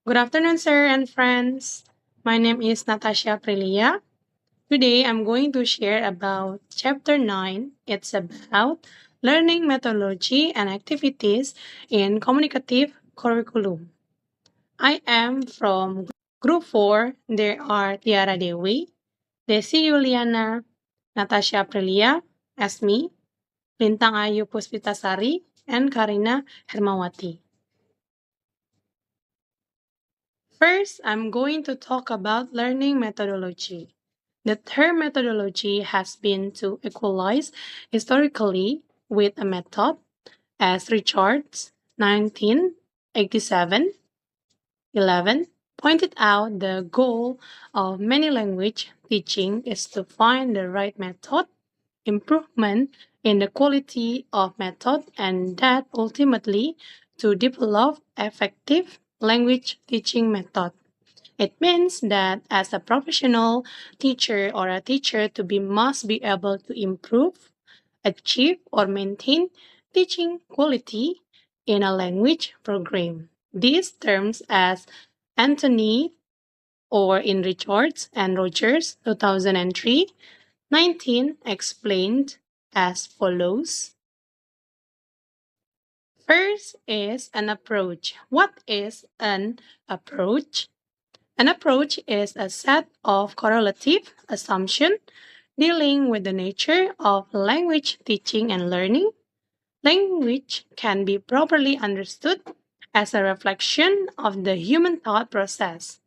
Good afternoon, sir and friends. My name is Natasha Prilia. Today, I'm going to share about Chapter 9. It's about learning methodology and activities in communicative curriculum. I am from Group 4. There are Tiara Dewi, Desi Yuliana, Natasha Prilia, as me, Lintang Ayu Puspitasari, and Karina Hermawati. First, I'm going to talk about learning methodology. The term methodology has been to equalize historically with a method, as Richards 1987 11 pointed out. The goal of many language teaching is to find the right method, improvement in the quality of method, and that ultimately to develop effective language teaching method. It means that as a professional teacher or a teacher to be must be able to improve, achieve or maintain teaching quality in a language program. These terms as Anthony or in Richards and Rogers 2003 19 explained as follows. First is an approach. What is an approach? An approach is a set of correlative assumptions dealing with the nature of language teaching and learning. Language can be properly understood as a reflection of the human thought process.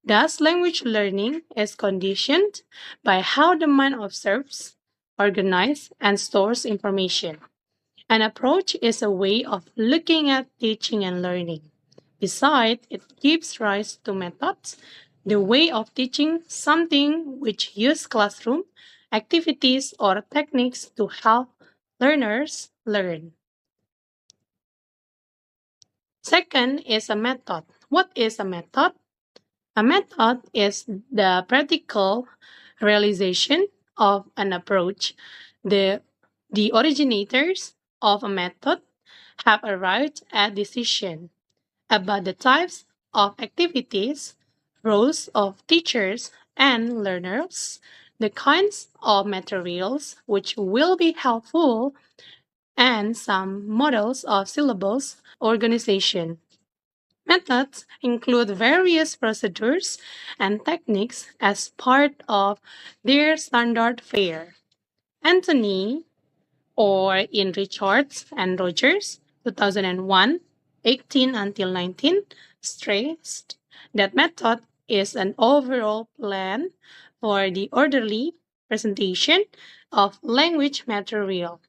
Thus, language learning is conditioned by how the mind observes, organizes, and stores information. An approach is a way of looking at teaching and learning. Besides, it gives rise to methods, the way of teaching something which use classroom activities or techniques to help learners learn. Second is a method. What is a method? A method is the practical realization of an approach. The, the originators of a method have arrived at decision about the types of activities, roles of teachers and learners, the kinds of materials which will be helpful, and some models of syllabus organization. Methods include various procedures and techniques as part of their standard fare. Anthony, or in Richards and Rogers, 2001, 18 until 19, stressed that method is an overall plan for the orderly presentation of language material,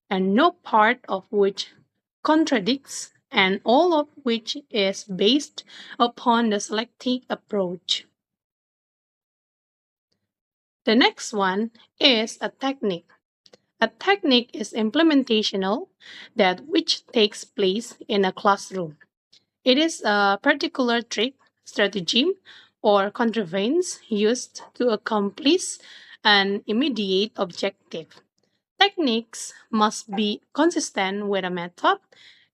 and no part of which contradicts, and all of which is based upon the selective approach. The next one is a technique. A technique is implementational, that which takes place in a classroom. It is a particular trick, stratagem, or contrivance used to accomplish an immediate objective. Techniques must be consistent with a method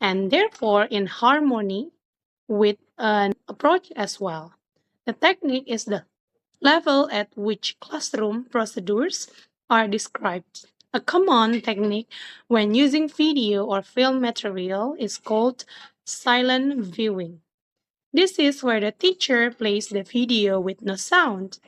and therefore in harmony with an approach as well. The technique is the level at which classroom procedures are described. A common technique when using video or film material is called silent viewing. This is where the teacher plays the video with no sound.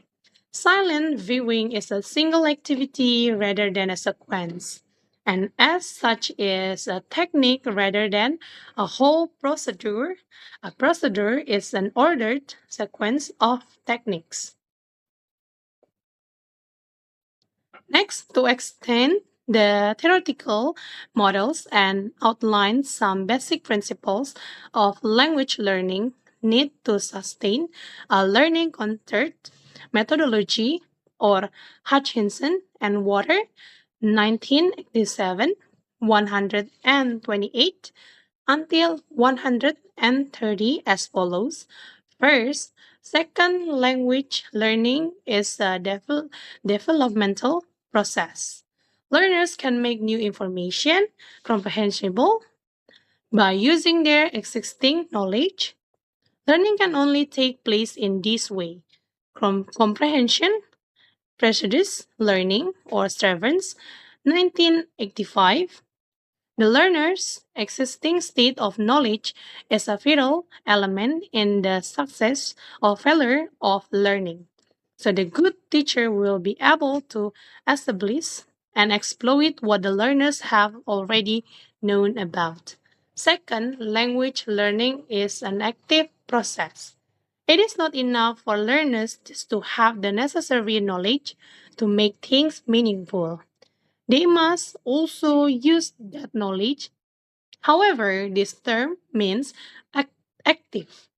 Silent viewing is a single activity rather than a sequence, and as such is a technique rather than a whole procedure. A procedure is an ordered sequence of techniques. Next, to extend the theoretical models and outline some basic principles of language learning need to sustain a learning content methodology or Hutchinson and Water 1987 128 until 130 as follows. First, second language learning is a developmental process. Learners can make new information comprehensible by using their existing knowledge. Learning can only take place in this way: comprehension, prejudice, learning, or Strevens, 1985. The learner's existing state of knowledge is a vital element in the success or failure of learning. So the good teacher will be able to establish and exploit what the learners have already known about. Second, language learning is an active process. It is not enough for learners just to have the necessary knowledge to make things meaningful. They must also use that knowledge. However, this term means ac- active.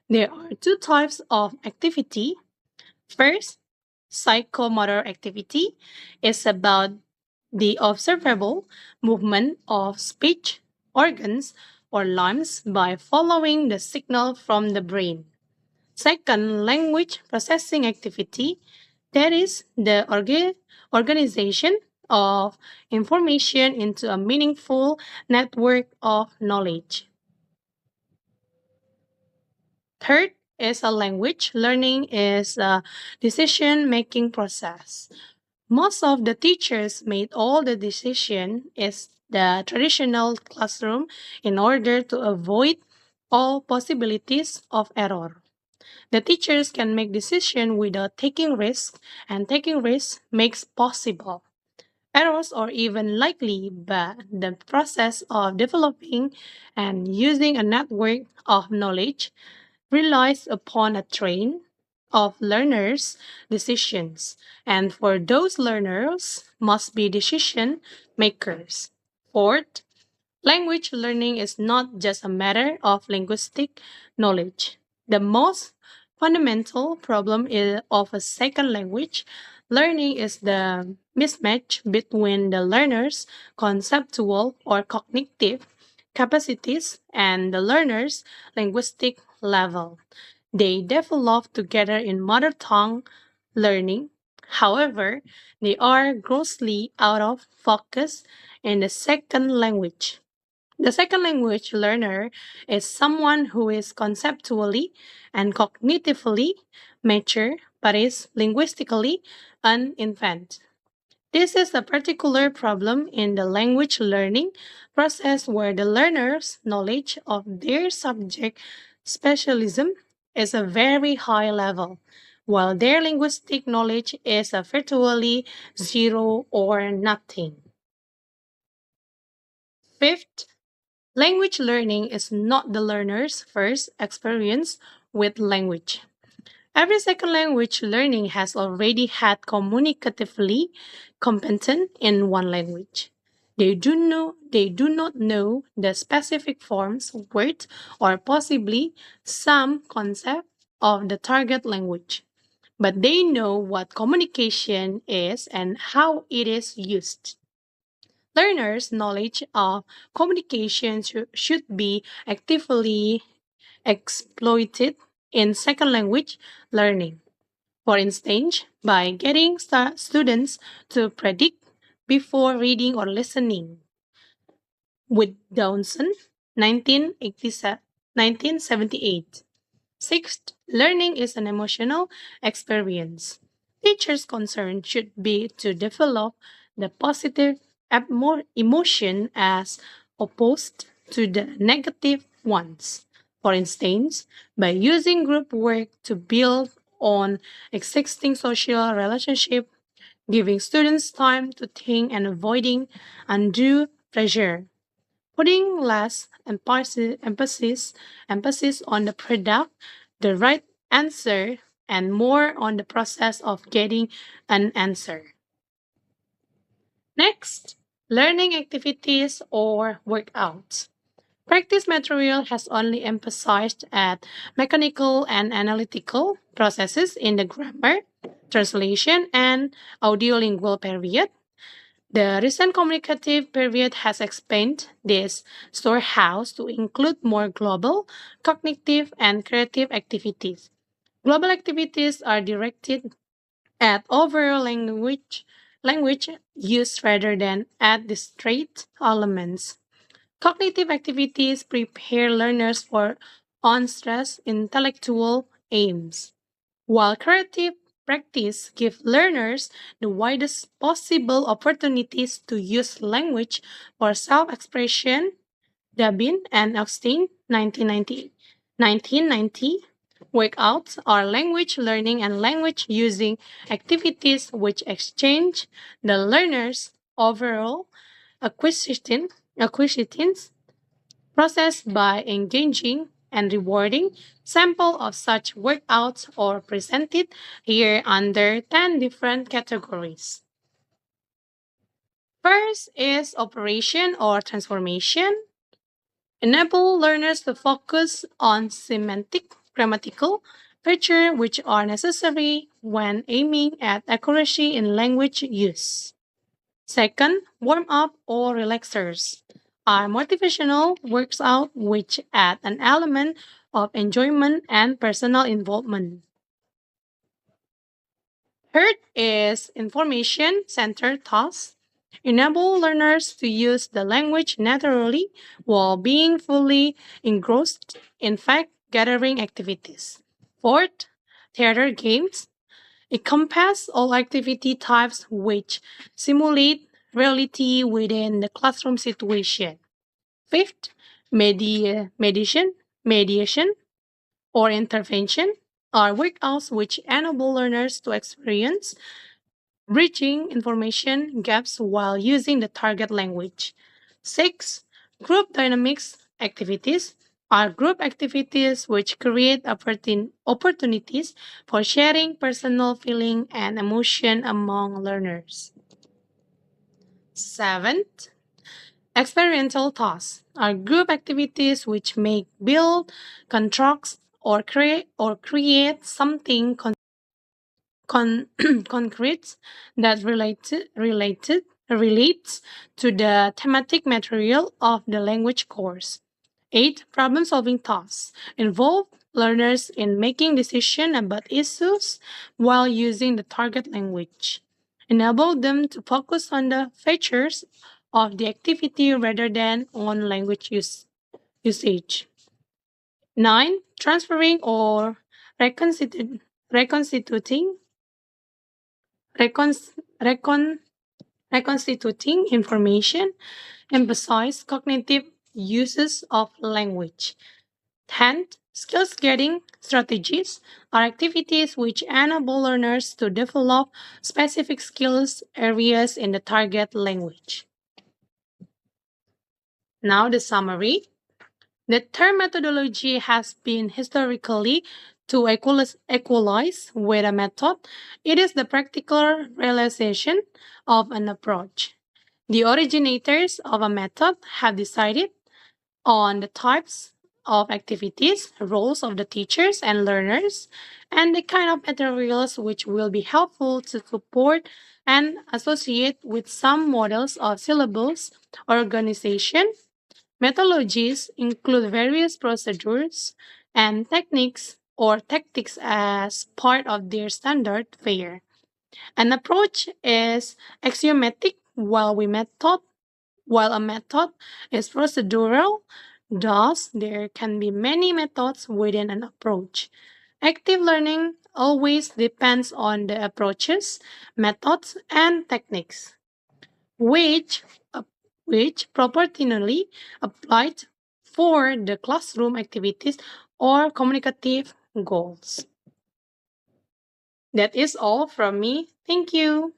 There are two types of activity. First, psychomotor activity is about the observable movement of speech organs or limbs by following the signal from the brain. Second, language processing activity, that is the organization of information into a meaningful network of knowledge. Third is a language learning is a decision making process. Most of the teachers made all the decision is the traditional classroom in order to avoid all possibilities of error. The teachers can make decisions without taking risks, and taking risks makes possible errors or even likely, but the process of developing and using a network of knowledge relies upon a train of learners' decisions, and for those learners must be decision makers. Fourth, language learning is not just a matter of linguistic knowledge. The most fundamental problem of a second language learning is the mismatch between the learner's conceptual or cognitive capacities and the learner's linguistic level. They develop together in mother tongue learning. However, they are grossly out of focus in the second language. The second language learner is someone who is conceptually and cognitively mature but is linguistically an infant. This is a particular problem in the language learning process where the learner's knowledge of their subject specialism is a very high level, while their linguistic knowledge is a virtually zero or nothing. Fifth, language learning is not the learner's first experience with language. Every second language learning has already had communicatively competent in one language. They do not know the specific forms, words, or possibly some concept of the target language. But they know what communication is and how it is used. Learners' knowledge of communication should be actively exploited in second language learning. For instance, by getting students to predict before reading or listening. With Downson, 1978. Sixth, learning is an emotional experience. Teachers' concern should be to develop the positive emotion as opposed to the negative ones. For instance, by using group work to build on existing social relationship, giving students time to think and avoiding undue pressure. Putting less emphasis on the product, the right answer, and more on the process of getting an answer. Next, learning activities or workouts. Practice material has only emphasized at mechanical and analytical processes in the grammar, translation, and audiolingual period. The recent communicative period has expanded this storehouse to include more global, cognitive, and creative activities. Global activities are directed at overall language use rather than at discrete elements. Cognitive activities prepare learners for unstressed intellectual aims, while creative practice gives learners the widest possible opportunities to use language for self expression. Dabin and Austin, 1990, workouts are language learning and language using activities which exchange the learner's overall acquisitions process by engaging and rewarding. Sample of such workouts are presented here under 10 different categories. First is operation or transformation. Enable learners to focus on semantic, grammatical features which are necessary when aiming at accuracy in language use. Second, warm up or relaxers are motivational workout which add an element of enjoyment and personal involvement. Third is information centered tasks. Enable learners to use the language naturally while being fully engrossed in fact gathering activities. Fourth, theater games encompass all activity types which simulate reality within the classroom situation. Fifth, mediation or intervention are workouts which enable learners to experience bridging information gaps while using the target language. Six, group dynamics activities are group activities which create opportunities for sharing personal feeling and emotion among learners. Seventh, experiential tasks are group activities which make build, construct, or create something concrete that relates to the thematic material of the language course. 8. Problem solving tasks involve learners in making decisions about issues while using the target language. Enable them to focus on the features of the activity rather than on usage. 9. Transferring or reconstituting recon- recon- reconstituting information, emphasize cognitive uses of language. 10th, skills getting strategies are activities which enable learners to develop specific skills areas in the target language. Now, the summary. The term methodology has been historically to equalize with a method. It is the practical realization of an approach. The originators of a method have decided on the types of activities, roles of the teachers and learners, and the kind of materials which will be helpful to support and associate with some models of syllabus organization. Methodologies include various procedures and techniques or tactics as part of their standard fare. An approach is axiomatic while a method is procedural. Thus, there can be many methods within an approach. Active learning always depends on the approaches, methods, and techniques which ap- which proportionally applied for the classroom activities or communicative goals. That is all from me. Thank you.